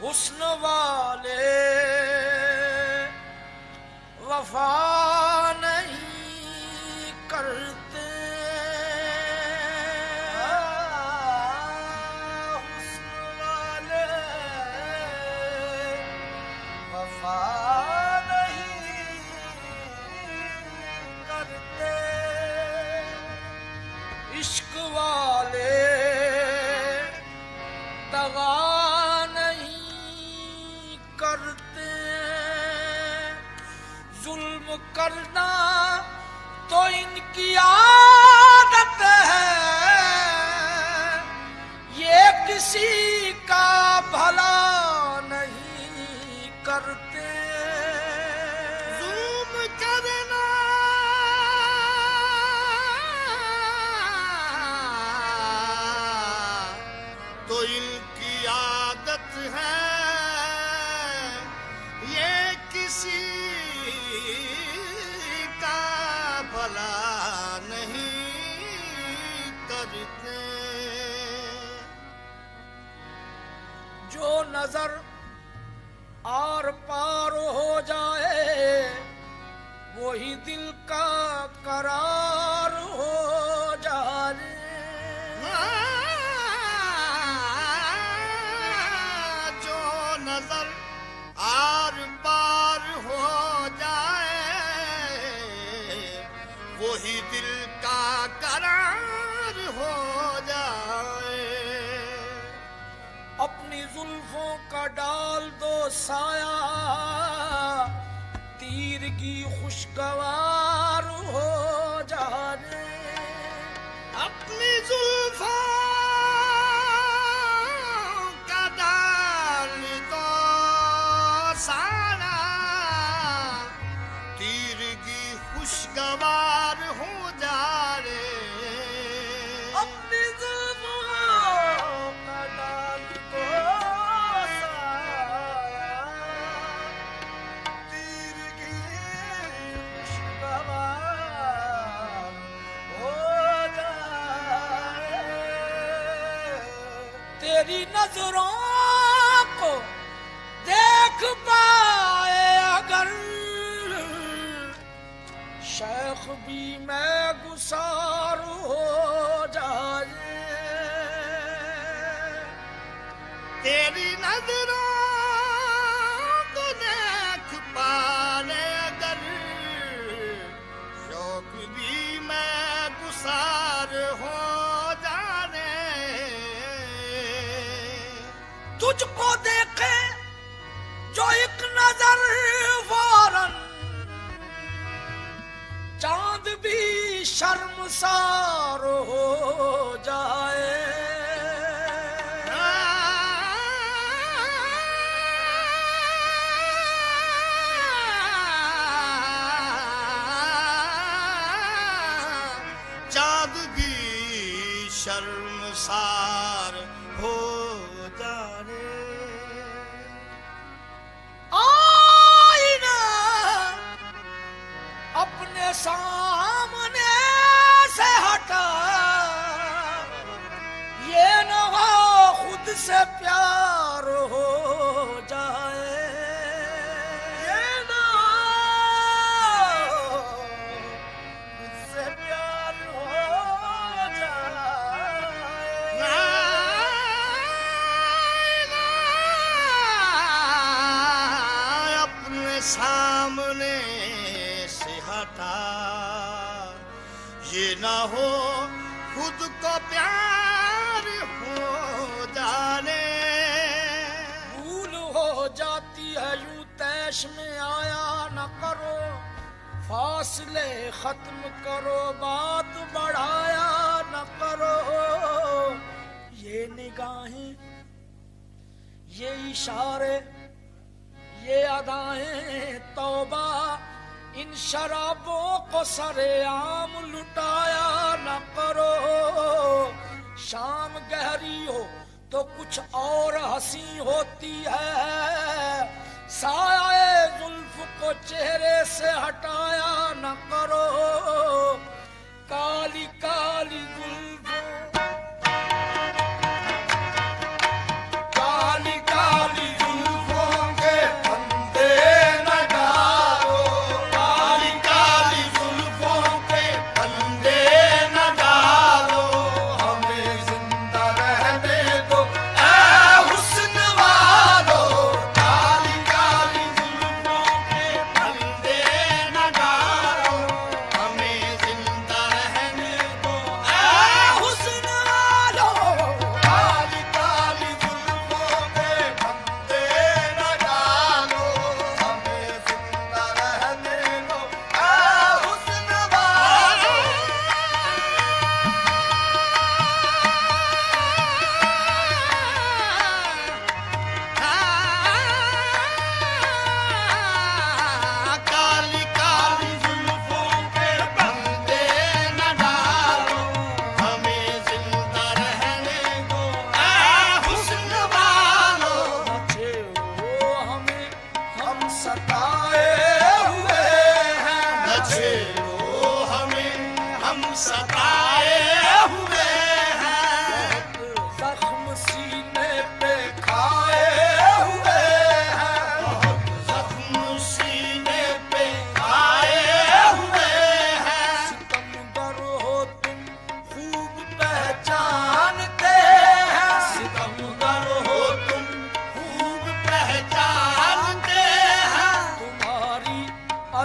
हुस्न वाले वफा नहीं करते, हुस्न वाले वफा नहीं करते, इश्क वाले दगा नहीं करते, जुल्म करना तो इनकी आदत है, ये किसी का भला नहीं करते, जुल्म करना तो इनकी आदत है, ये किसी का भला नहीं करते, जो नजर आर पार हो जाए वही दिल का करार हो जाए, जो नजर आर पार हो जाए वही दिल का करार हो जाए, अपनी जुल्फों का डाल दो साया, तीर की खुशगवार हो जाए, अपनी जुल्फों का डाल दो साया, तीर की खुशगवार हो जाए, अपनी जुल्फों का डाल दो साया, तीर की खुशगवार हो जाए, तेरी नजरों को देख पाए अगर शेख भी मैं गुसार हो जाए, तेरी नजरों को देख पाए अगर शौक भी मैं गुसार हो जाने, तुझको देखे जो एक नजर फौरन चांद भी शर्मसार हो जाए, चांद भी शर्मसार हो जाने, आईना अपने सामने से हटा, ये न हो खुद से प्यार हो जाए, ये न हो खुद से प्यार हो जाए, अपने सामने से हटा, ये ना हो खुद को प्यार हो जाने, भूल हो जाती है यूं तैश में आया न करो, फासले खत्म करो बात बढ़ाया न करो, ये निगाहें ये इशारे ये अदाएं तौबा, इन शराबों को सरेआम लुटाया न करो, शाम गहरी हो तो कुछ और हंसी होती है, साए जुल्फ को चेहरे से हटाया न करो, काली काली जुल्फों काली काली जुल्फों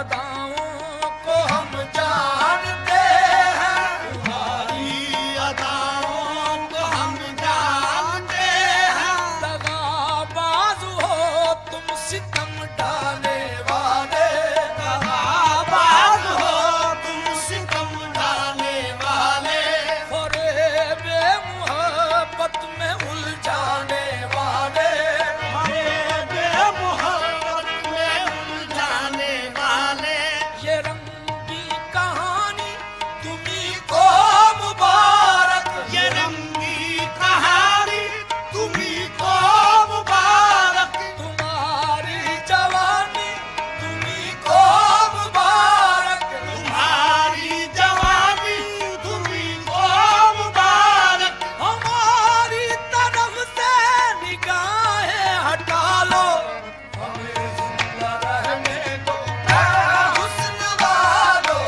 अदाओं को हम जानते हैं, तुम्हारी अदाओं को हम जानते हैं। दगाबाज हो तुम सितम डाले वाले, दगाबाज हो तुम सितम डालने वाले, फरेबे मोहब्बत में उलझाने वाले, मोहब्बत में उलझाने वाले। ये रंगी कहानी तुम्ही को मुबारक, ये रंगी कहानी तुम्ही को मुबारक, तुम्हारी जवानी तुम्ही को मुबारक, तुम्हारी जवानी तुम्ही को मुबारक। हमारी तरफ से निगाहें हटा लो, हमें जिंदा रहने दो हुस्न वालो,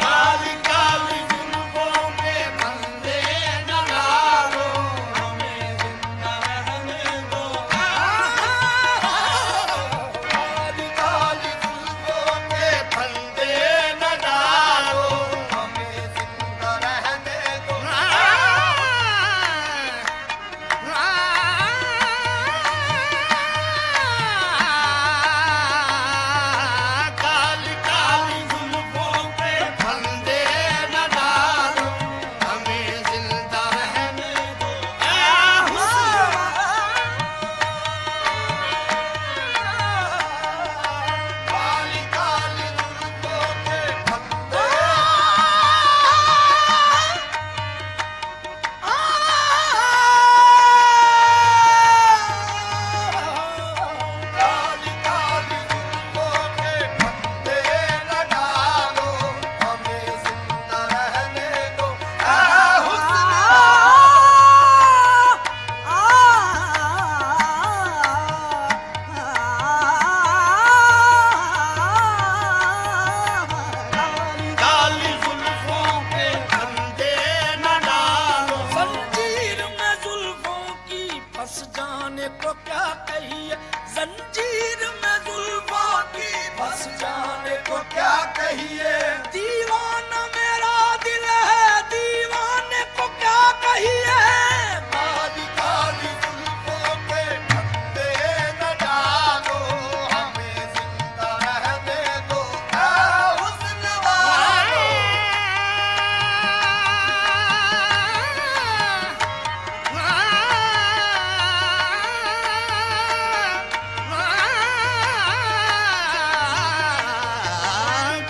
काली काली जुल्फों के फंदे न डालो, हमें जिंदा रहने दो। काली काली जुल्फों के फंदे न डालो, हमें जिंदा रहने दो। काली काली जुल्फों के फंदे न डालो, हमें जिंदा रहने दो। काली काली जुल्फों के फंदे, काली काली जुल्फों के फंदे न डालो, हमें जिंदा रहने दो। काली जुल्फों के फंदे न डालो, जंजीर में जुल्फों की फंस जाने को क्या कहिए, जंजीर में जुल्फों की फंस जाने को क्या कहिए, दीवाना मेरा दिल है दीवाने को क्या कहिए, काली काली जुल्फों के फंदे न डालो, हमें जिंदा रहने दो हुस्न वालो।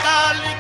काली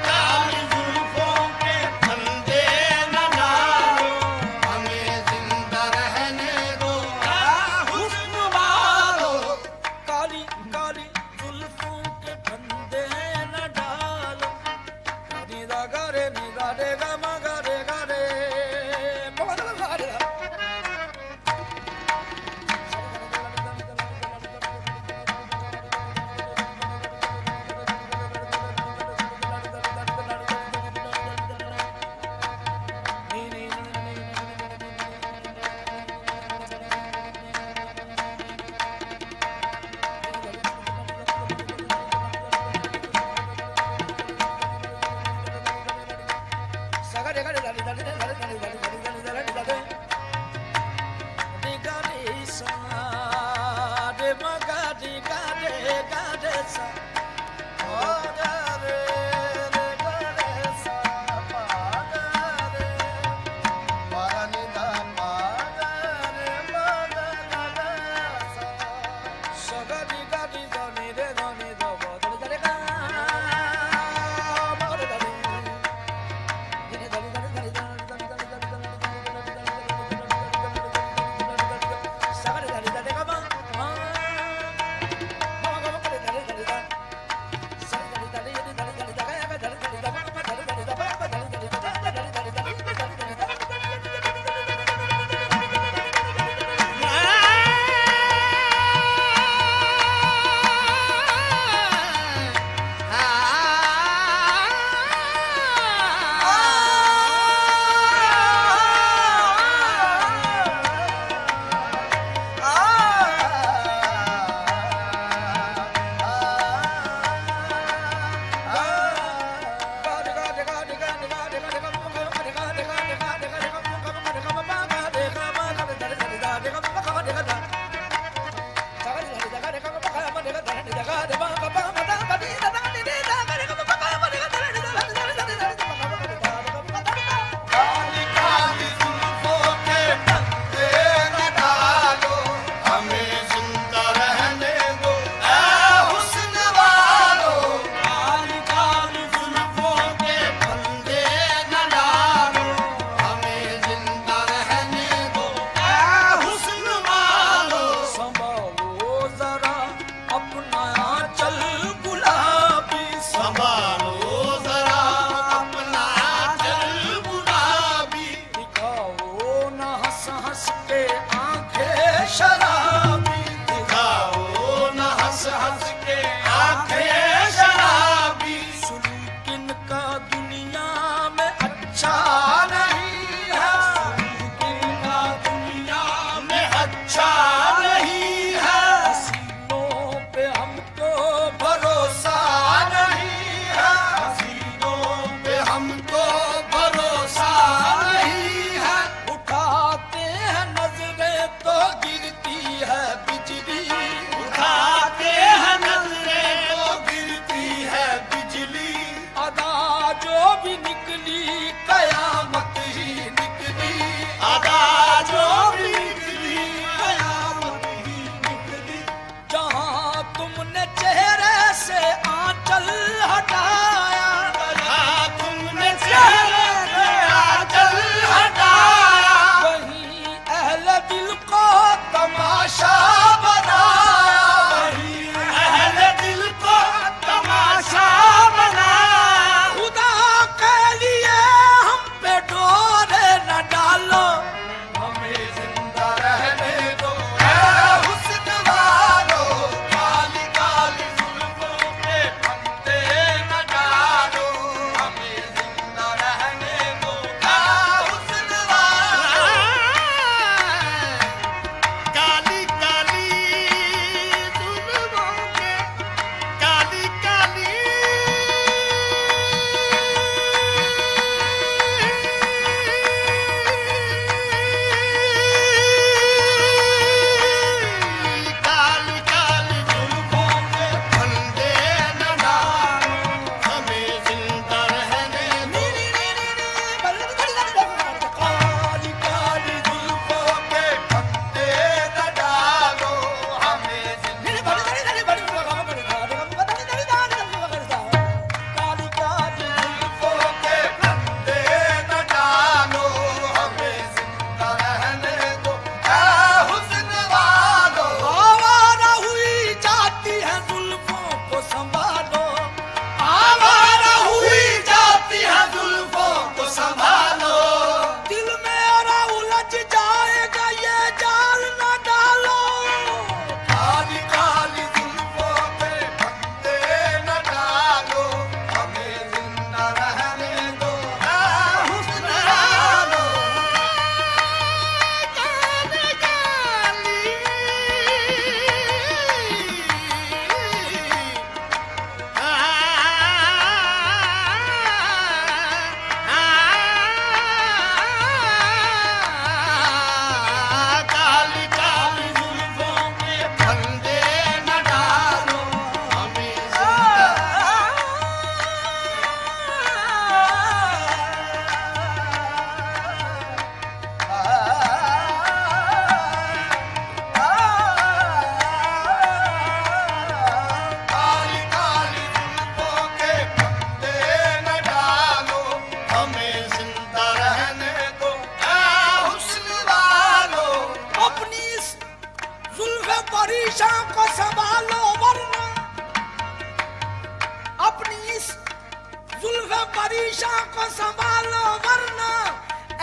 परीशा को संभालो वरना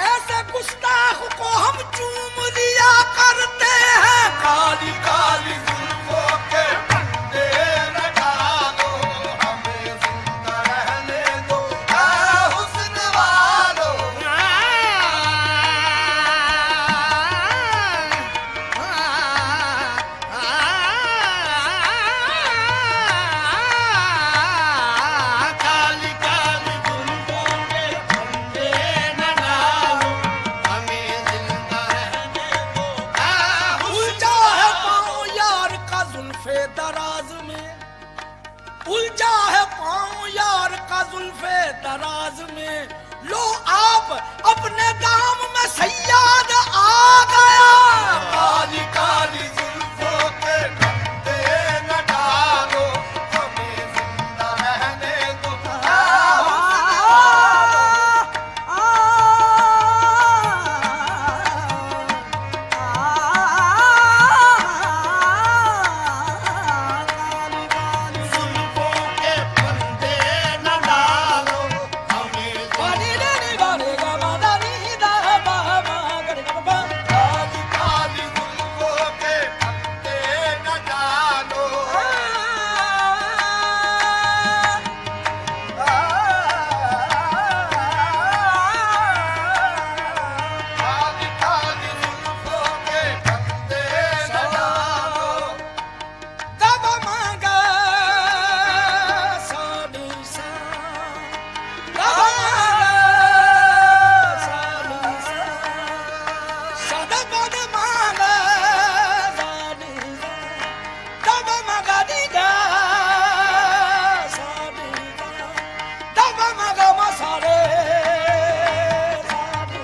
ऐसे गुस्ताख को हम चूम लिया करते हैं। काली काली जुल्फों के फंदे न डालो, हमें जिंदा रहने दो ऐ हुस्न वालों। काली काली जुल्फों के फंदे न डालो, हमें जिंदा रहने दो ऐ उलझा है पाँव यार का जुल्फे दराज में, उलझा है पाँव यार का जुल्फे दराज में। लो आप अपने दाम में सैयाद आ गया। काली काली जुल्फों के फंदे न डालो, हमें जिंदा रहने दो ऐ हुस्न वालों। जुल्फों के फंदे न डालो, हमें काली काली जुल्फों के फंदे न डालो। काली काली जुल्फों के फंदे न डालो। तब मांगा सानी सा, तब मांगा सानी सा, सदबद मांगा सानी सा, तब मांगा दीदा सानी सा, तब मांगा मसाले सानी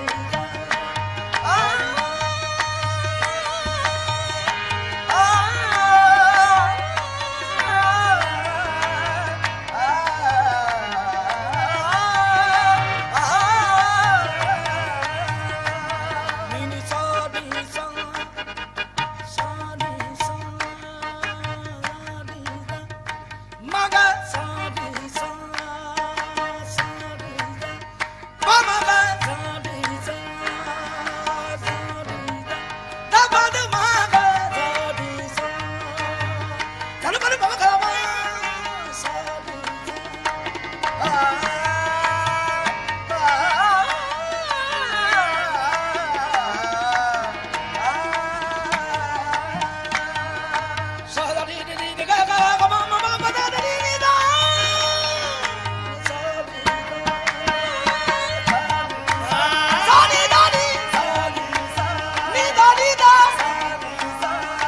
नी सा नी सा सानी सा नी सा मगा सानी सा सानी सा मगा सानी सा सानी सा दबद मगा सानी सा चल बल मगा सानी सा नी नी नी गा गा मा मा मा मा दा नी नी दा सानी दा नी नी दा नी दा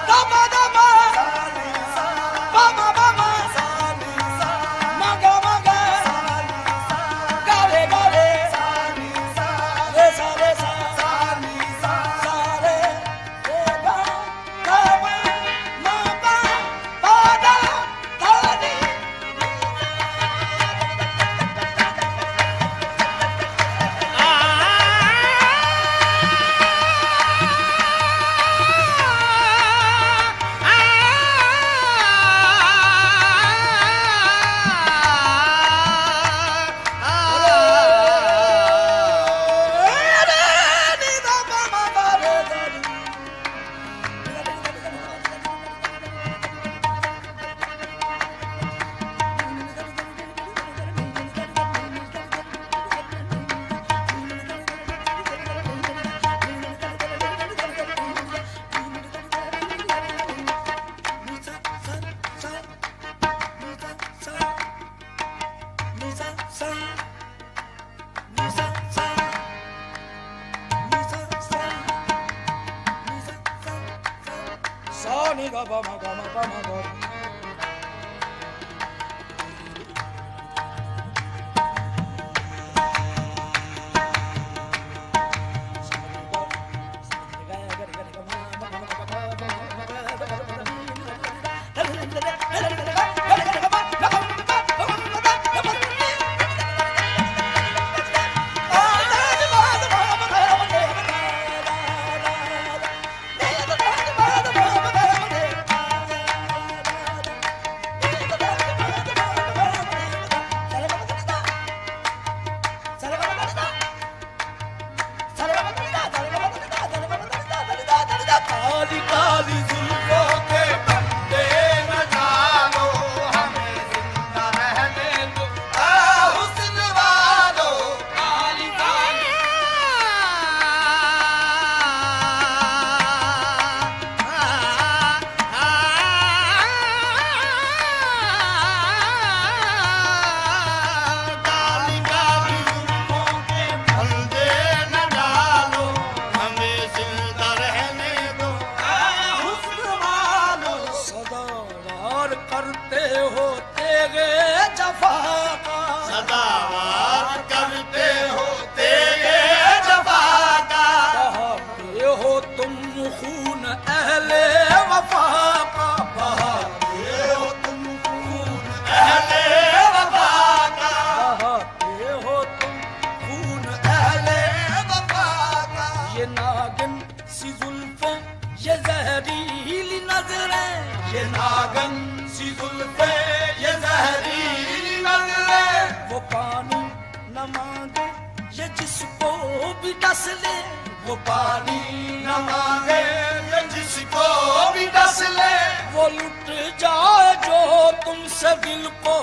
दा मा दा मा बा मा बा मा मा गा गा रे गा रे रे सा रे सा सा रे रे गा गा मा बा बा दा धा नी नी दा बा मा गा रे गा नी sa ni ga ba ma ga ma pa ma ga सुहागन सी जुल्फे ये जहरीली नजरें, वो पानी न मांगे ये जिसको भी डस ले, वो पानी न मांगे ये जिसको भी डस ले, वो लुट जाए जो तुमसे दिल को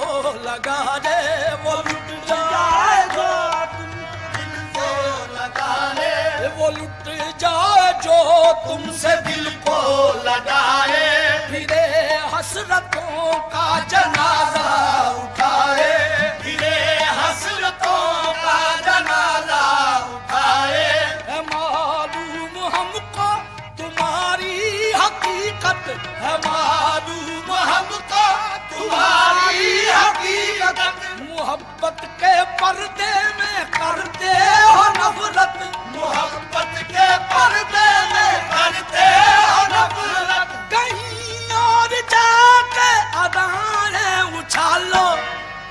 लगा दे, वो लुट जाए जो दिल को लगा ले, वो लुट जाए जो तुमसे दिल को लगाए, फिरे हसरतों का जनाजा उठाए, फिरे हसरतों का जनाजा उठाए, है मालूम हमको तुम्हारी हकीकत, है मालूम हमको तुम्हारी हकीकत, मोहब्बत के पर्दे में करते हो नफरत, मोहब्बत के पर्दे में करते हो नफरत, कहीं और जाके अदाएं उछालो,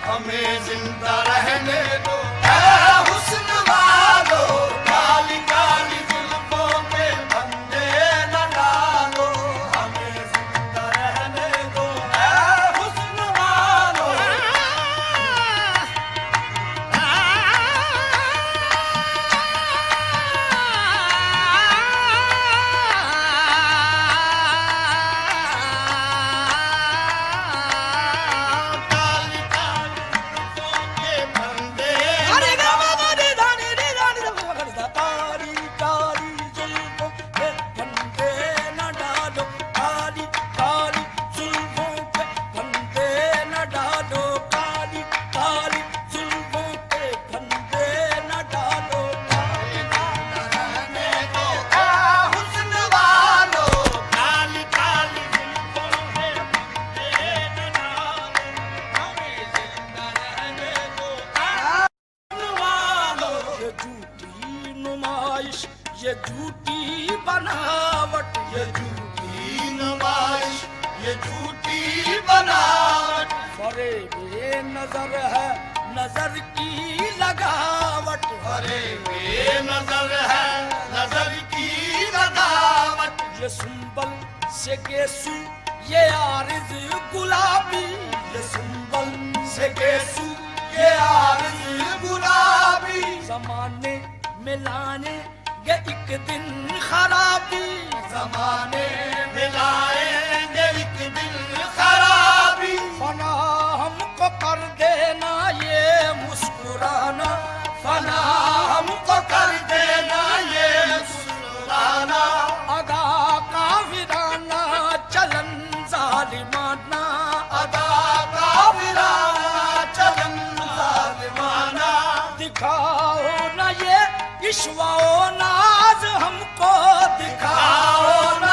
हमें जिंदा रहने दो ऐ हुस्न वालो, काली काली जुल्फों के फंदे न डालो, हमें जिंदा रहने दो ऐ हुस्न वालो, काली काली जुल्फों के फंदे अरे गामा रे धानी रे धानी रे मगरदा, काली काली जुल्फों पे फंदे न डालो, काली काली जुल्फों पे फंदे न डालो, काली काली जुल्फों पे फंदे न डालो, काली रहने दो ऐ हुस्न वालो, काली काली जुल्फों के फंदे न डालो, हमें जिंदा रहने दो ऐ हुस्न वालो, ये झूठी नुमाइश, ये झूठी बनावट, ये झूठी नुमाइश, ये झूठी बनावट, फरेबे नजर है नजर की लगावट, अरे बेनजर है नजर की लगावट, ये सुंबल से गेसू ये आरिज गुलाबी, ये सुंबल से गेसू ये आरिज़ गुलाबी, जमाने में लाने ये एक दिन खराबी, जमाने में लाएंगे एक दिन खराबी, फना हमको कर देना ये मुस्कुराना, फना हमको कर देना ये मुस्कुराना, अदा का विराना चलन जालिमाना, अदा का विराना चलन जालिमाना, दिखाओ ना ये इश्वा नाज हमको, दिखाओ आओ ना